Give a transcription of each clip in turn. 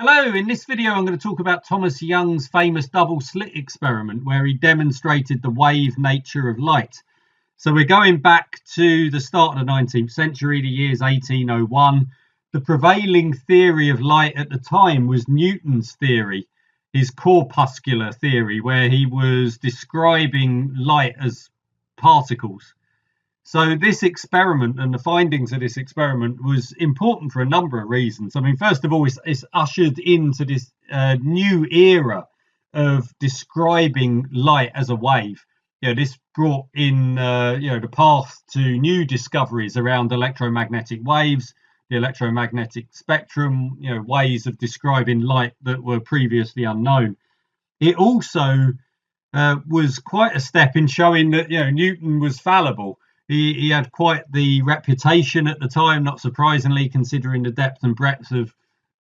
Hello, in this video I'm going to talk about Thomas Young's famous double slit experiment where he demonstrated the wave nature of light. So we're going back to the start of the 19th century, the year's 1801. The prevailing theory of light at the time was Newton's theory, his corpuscular theory, where he was describing light as particles. So this experiment and the findings of this experiment was important for a number of reasons. I mean, first of all, it's ushered into this new era of describing light as a wave. This brought in, the path to new discoveries around electromagnetic waves, the electromagnetic spectrum, ways of describing light that were previously unknown. It also was quite a step in showing that, Newton was fallible. He had quite the reputation at the time, not surprisingly, considering the depth and breadth of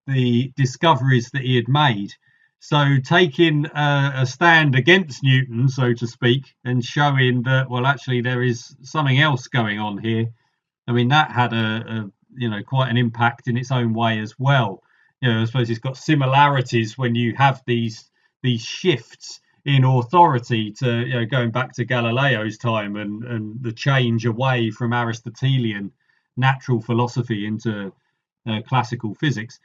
the discoveries that he had made. So taking a stand against Newton, so to speak, and showing that, well, actually there is something else going on here. I mean, that had quite an impact in its own way as well. I suppose it's got similarities when you have these shifts in authority to going back to Galileo's time and the change away from Aristotelian natural philosophy into classical physics.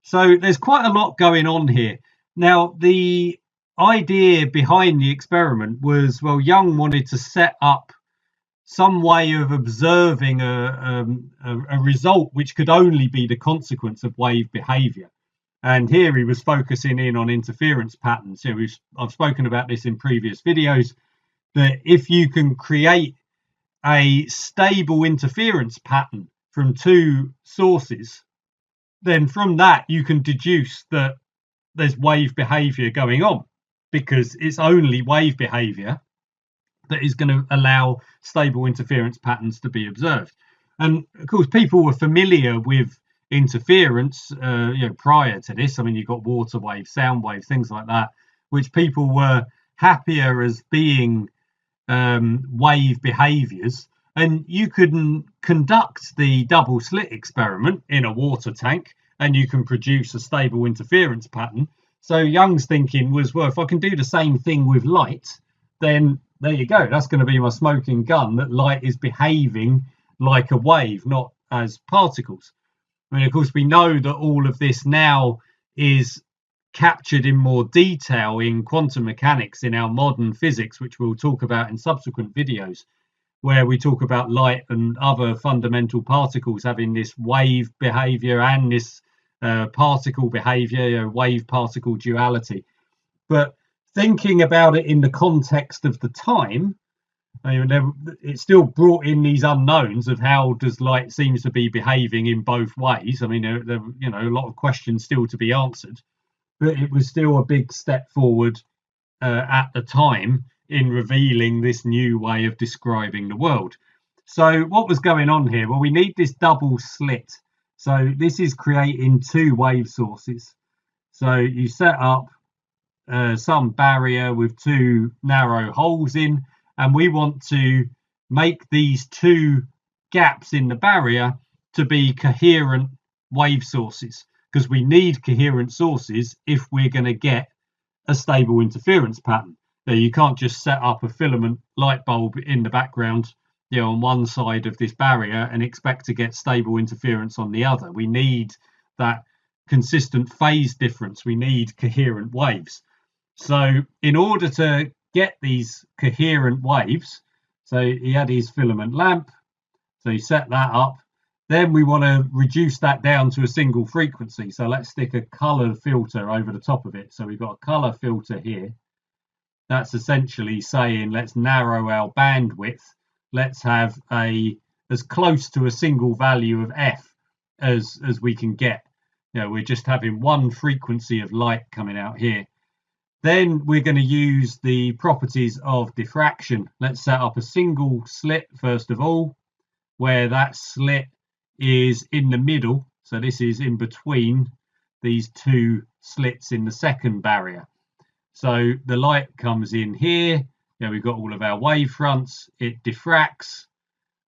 So there's quite a lot going on here. Now, the idea behind the experiment was, well, Young wanted to set up some way of observing a result which could only be the consequence of wave behavior. And here he was focusing in on interference patterns. I've spoken about this in previous videos, that if you can create a stable interference pattern from two sources, then from that you can deduce that there's wave behavior going on, because it's only wave behavior that is going to allow stable interference patterns to be observed. And of course, people were familiar with interference prior to this. I mean, you've got water waves, sound waves, things like that, which people were happier as being wave behaviors. And you can conduct the double slit experiment in a water tank and you can produce a stable interference pattern. So Young's thinking was, well, if I can do the same thing with light, then there you go, that's going to be my smoking gun, that light is behaving like a wave, not as particles. I mean, of course, we know that all of this now is captured in more detail in quantum mechanics in our modern physics, which we'll talk about in subsequent videos, where we talk about light and other fundamental particles having this wave behavior and this particle behavior, wave-particle duality. But thinking about it in the context of the time, it still brought in these unknowns of how does light seems to be behaving in both ways. I mean, there a lot of questions still to be answered, but it was still a big step forward at the time in revealing this new way of describing the world. So what was going on here? Well, we need this double slit. So this is creating two wave sources. So you set up some barrier with two narrow holes in, and we want to make these two gaps in the barrier to be coherent wave sources, because we need coherent sources if we're going to get a stable interference pattern. Now, you can't just set up a filament light bulb in the background, on one side of this barrier and expect to get stable interference on the other. We need that consistent phase difference. We need coherent waves. So in order to get these coherent waves, so he had his filament lamp, so he set that up. Then we want to reduce that down to a single frequency. So let's stick a color filter over the top of it. So we've got a color filter here. That's essentially saying, let's narrow our bandwidth. Let's have as close to a single value of f as we can get. We're just having one frequency of light coming out here. Then we're going to use the properties of diffraction. Let's set up a single slit first of all, where that slit is in the middle. So this is in between these two slits in the second barrier. So the light comes in here. We've got all of our wave fronts. It diffracts,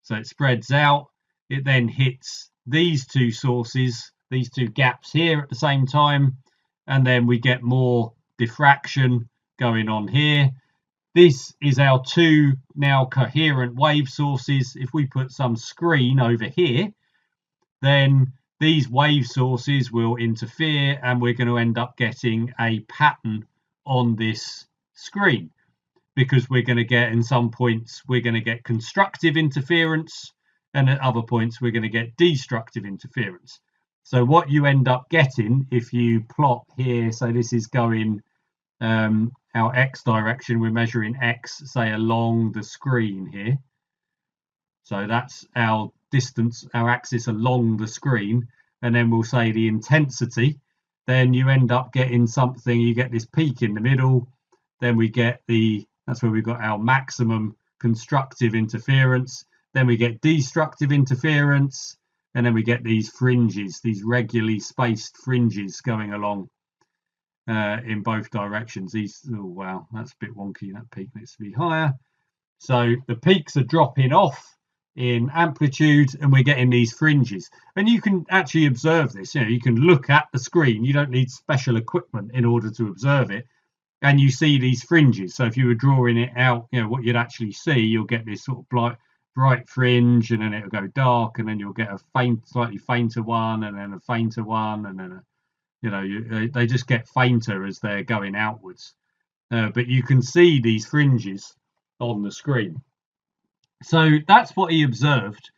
so it spreads out. It then hits these two sources, these two gaps here at the same time, and then we get more diffraction going on here. This is our two now coherent wave sources. If we put some screen over here, then these wave sources will interfere and we're going to end up getting a pattern on this screen, because we're going to get, in some points, we're going to get constructive interference, and at other points we're going to get destructive interference. So what you end up getting if you plot here, so this is going our X direction, we're measuring X, say, along the screen here. So that's our distance, our axis along the screen, and then we'll say the intensity. Then you end up getting something, you get this peak in the middle, then we get that's where we've got our maximum constructive interference, then we get destructive interference, and then we get these fringes, these regularly spaced fringes going along in both directions. Oh wow, that's a bit wonky, that peak needs to be higher. So the peaks are dropping off in amplitude and we're getting these fringes, and you can actually observe this. You can look at the screen, you don't need special equipment in order to observe it, and you see these fringes. So if you were drawing it out, what you'd actually see, you'll get this sort of bright fringe, and then it'll go dark, and then you'll get a slightly fainter one, and then a fainter one, and then they just get fainter as they're going outwards. But you can see these fringes on the screen. So that's what he observed.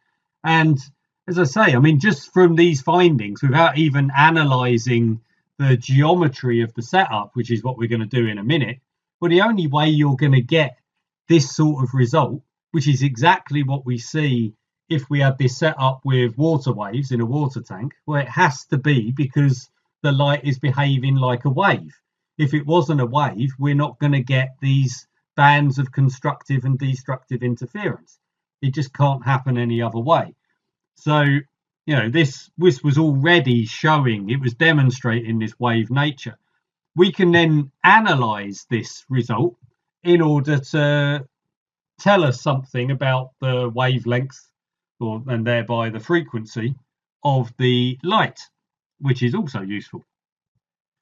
And as I say, I mean, just from these findings, without even analysing the geometry of the setup, which is what we're going to do in a minute, well, the only way you're going to get this sort of result, which is exactly what we see if we had this set up with water waves in a water tank, well, it has to be because the light is behaving like a wave. If it wasn't a wave, we're not going to get these bands of constructive and destructive interference. It just can't happen any other way. So, this was already showing, it was demonstrating this wave nature. We can then analyze this result in order to tell us something about the wavelength, and thereby the frequency of the light, which is also useful.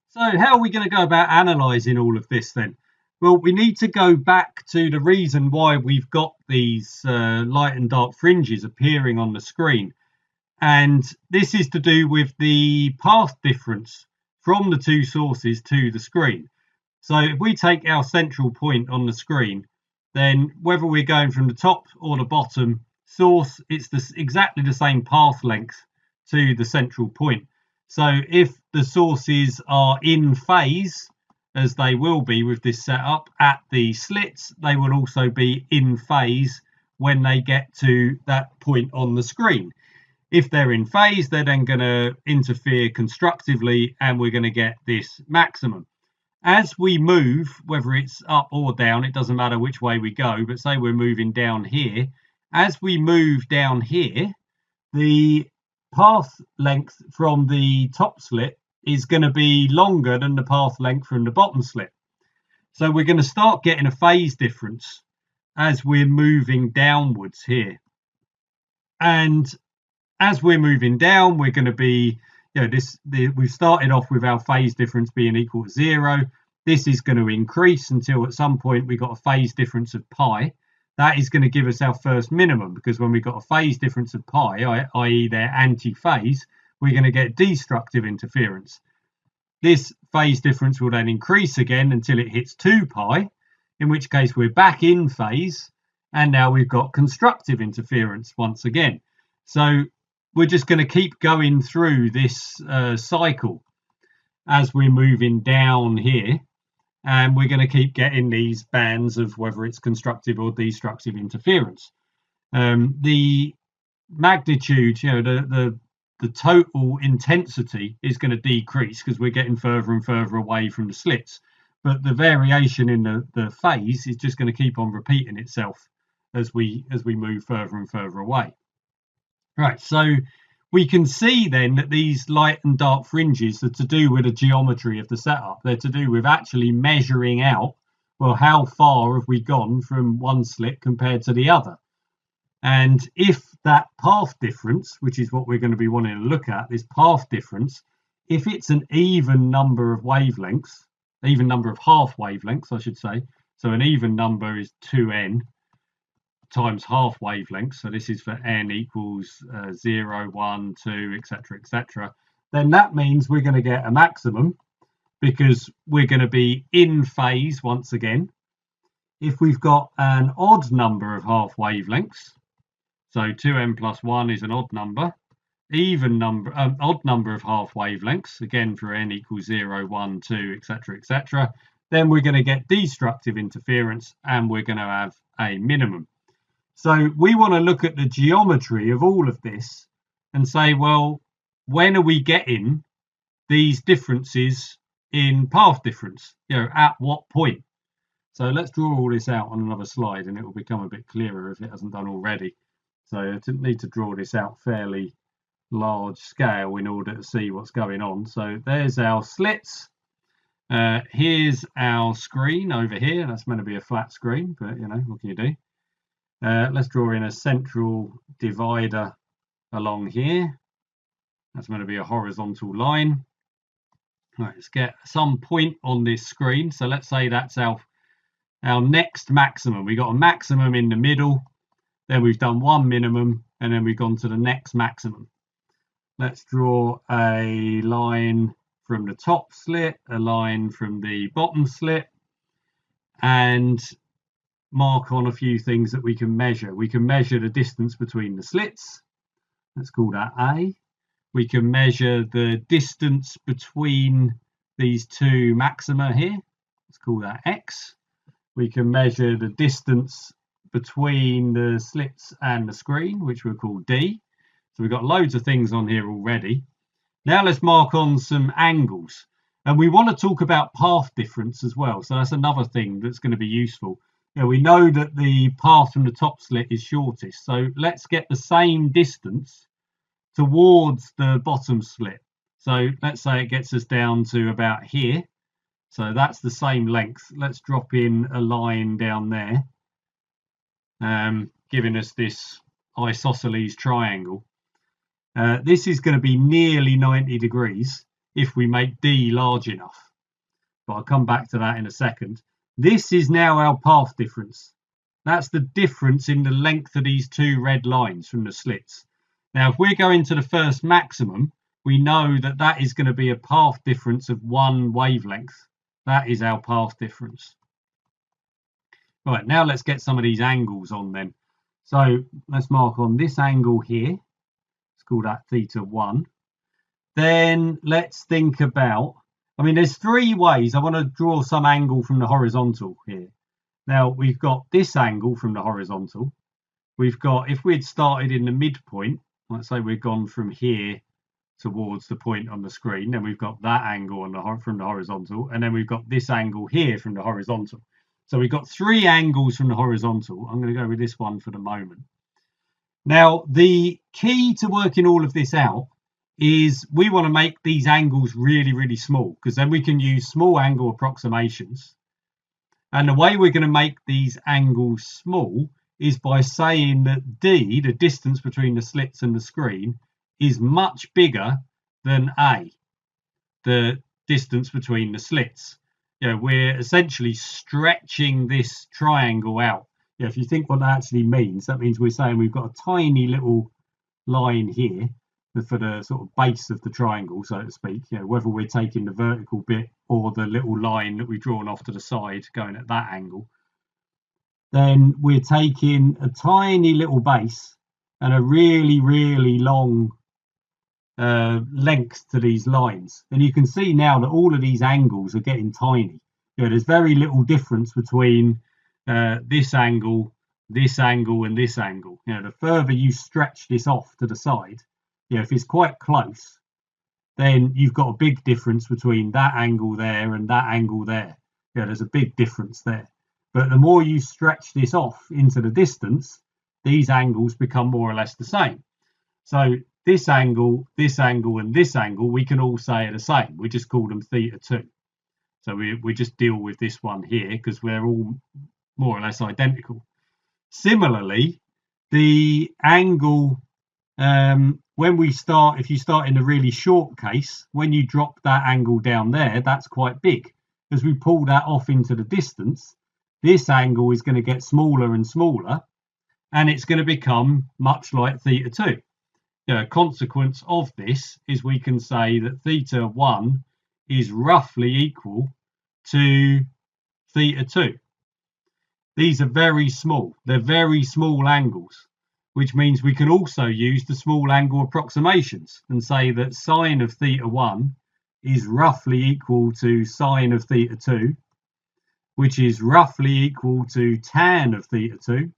So how are we going to go about analysing all of this then? Well, we need to go back to the reason why we've got these light and dark fringes appearing on the screen. And this is to do with the path difference from the two sources to the screen. So if we take our central point on the screen, then whether we're going from the top or the bottom source, it's exactly the same path length to the central point. So if the sources are in phase, as they will be with this setup at the slits, they will also be in phase when they get to that point on the screen. If they're in phase, they're then going to interfere constructively and we're going to get this maximum. As we move, whether it's up or down, it doesn't matter which way we go, but say we're moving down here. As we move down here, the path length from the top slit is going to be longer than the path length from the bottom slit. So we're going to start getting a phase difference as we're moving downwards here. And as we're moving down, we're going to be, we've started off with our phase difference being equal to 0. This is going to increase until at some point we got a phase difference of pi. That is going to give us our first minimum, because when we've got a phase difference of pi, i.e. they're anti-phase, we're going to get destructive interference. This phase difference will then increase again until it hits 2 pi, in which case we're back in phase, and now we've got constructive interference once again. So we're just going to keep going through this cycle as we're moving down here, and we're going to keep getting these bands of whether it's constructive or destructive interference. The magnitude, the total intensity is going to decrease because we're getting further and further away from the slits, but the variation in the phase is just going to keep on repeating itself as we move further and further away. Right, so we can see then that these light and dark fringes are to do with the geometry of the setup. They're to do with actually measuring out, well, how far have we gone from one slit compared to the other. And if that path difference, which is what we're going to be wanting to look at, this path difference, if it's an even number of wavelengths, even number of half wavelengths, I should say, so an even number is 2n times half wavelengths, so this is for n equals 0, 1, 2, etc., etc., then that means we're going to get a maximum because we're going to be in phase once again. If we've got an odd number of half wavelengths, so 2n plus 1 is an odd number, odd number of half wavelengths, again for n equals 0, 1, 2, etc., etc., then we're going to get destructive interference and we're going to have a minimum. So we want to look at the geometry of all of this and say, well, when are we getting these differences in path difference? At what point? So let's draw all this out on another slide and it will become a bit clearer if it hasn't done already. So I need to draw this out fairly large scale in order to see what's going on. So there's our slits. Here's our screen over here. That's meant to be a flat screen, but what can you do? Let's draw in a central divider along here. That's going to be a horizontal line. All right, let's get some point on this screen. So let's say that's our next maximum. We got a maximum in the middle, then we've done one minimum, and then we've gone to the next maximum. Let's draw a line from the top slit, a line from the bottom slit, and mark on a few things that we can measure. We can measure the distance between the slits. Let's call that A. We can measure the distance between these two maxima here. Let's call that X. We can measure the distance between the slits and the screen, which we'll call D. So we've got loads of things on here already. Now let's mark on some angles. And we want to talk about path difference as well. So that's another thing that's going to be useful. We know that the path from the top slit is shortest. So let's get the same distance towards the bottom slit. So let's say it gets us down to about here. So that's the same length. Let's drop in a line down there, giving us this isosceles triangle. This is going to be nearly 90 degrees if we make D large enough. But I'll come back to that in a second. This is now our path difference. That's the difference in the length of these two red lines from the slits. Now, if we're going to the first maximum, we know that that is going to be a path difference of one wavelength. That is our path difference. Right, now let's get some of these angles on then. So let's mark on this angle here. Let's call that θ1. Then let's think about, there's three ways. I want to draw some angle from the horizontal here. Now, we've got this angle from the horizontal. We've got, if we'd started in the midpoint, let's say we've gone from here towards the point on the screen, then we've got that angle from the horizontal, and then we've got this angle here from the horizontal. So we've got three angles from the horizontal. I'm going to go with this one for the moment. Now, the key to working all of this out is we want to make these angles really, really small, because then we can use small angle approximations. And the way we're going to make these angles small is by saying that D, the distance between the slits and the screen, is much bigger than A, the distance between the slits. We're essentially stretching this triangle out. If you think what that actually means, that means we're saying we've got a tiny little line here for the sort of base of the triangle, so to speak, whether we're taking the vertical bit or the little line that we've drawn off to the side going at that angle, then we're taking a tiny little base and a really, really long length to these lines. And you can see now that all of these angles are getting tiny. There's very little difference between this angle, and this angle. The further you stretch this off to the side, if it's quite close, then you've got a big difference between that angle there and that angle there. There's a big difference there. But the more you stretch this off into the distance, these angles become more or less the same. So this angle, and this angle, we can all say are the same. We just call them θ2. So we just deal with this one here because we're all more or less identical. Similarly, the angle, when we start, if you start in a really short case, when you drop that angle down there, that's quite big. As we pull that off into the distance, this angle is going to get smaller and smaller, and it's going to become much like θ2. A consequence of this is we can say that θ1 is roughly equal to θ2. These are very small. They're very small angles, which means we can also use the small angle approximations and say that sine of θ1 is roughly equal to sine of θ2, which is roughly equal to tan of θ2.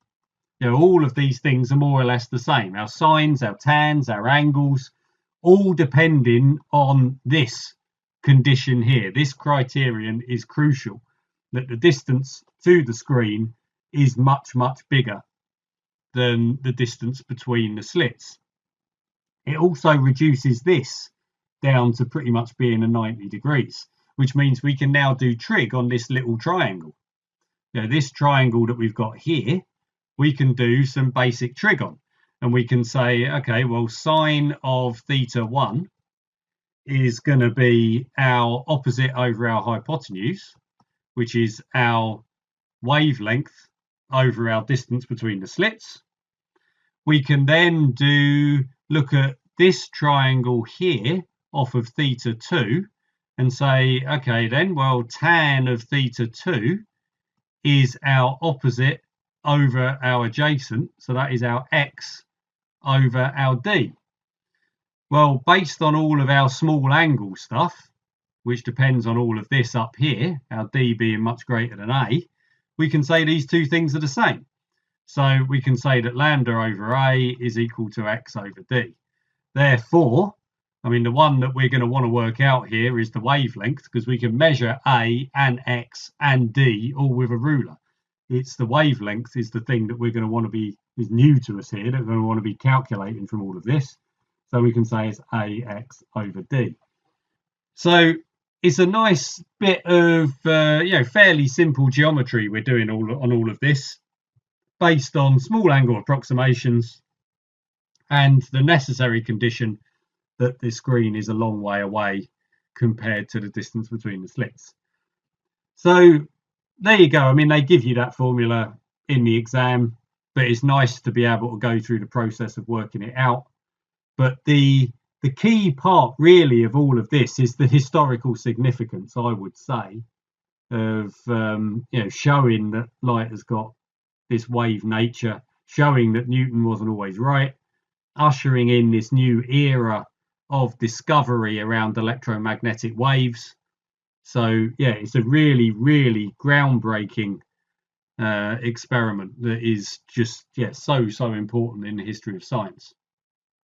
All of these things are more or less the same. Our sines, our tans, our angles, all depending on this condition here. This criterion is crucial, that the distance to the screen is much, much bigger than the distance between the slits. It also reduces this down to pretty much being a 90 degrees, which means we can now do trig on this little triangle. This triangle that we've got here, we can do some basic trig on, and we can say, okay, well, sine of θ1 is going to be our opposite over our hypotenuse, which is our wavelength over our distance between the slits. We can then look at this triangle here off of θ2 and say, okay, then, well, tan of θ2 is our opposite over our adjacent, so that is our x over our d. Well, based on all of our small angle stuff, which depends on all of this up here, our d being much greater than a, we can say these two things are the same. So we can say that lambda over a is equal to x over d. Therefore, I mean, the one that we're going to want to work out here is the wavelength, because we can measure a and x and d all with a ruler. It's the wavelength is the thing that we're going to want to be, is new to us here, that we're going to want to be calculating from all of this. So we can say it's ax over d. So it's a nice bit of, fairly simple geometry we're doing on all of this, based on small angle approximations and the necessary condition that the screen is a long way away compared to the distance between the slits. So there you go. I mean, they give you that formula in the exam, but it's nice to be able to go through the process of working it out. But the key part really of all of this is the historical significance, I would say, of showing that light has got this wave nature, showing that Newton wasn't always right, ushering in this new era of discovery around electromagnetic waves. So yeah, it's a really, really groundbreaking experiment that is just so important in the history of science.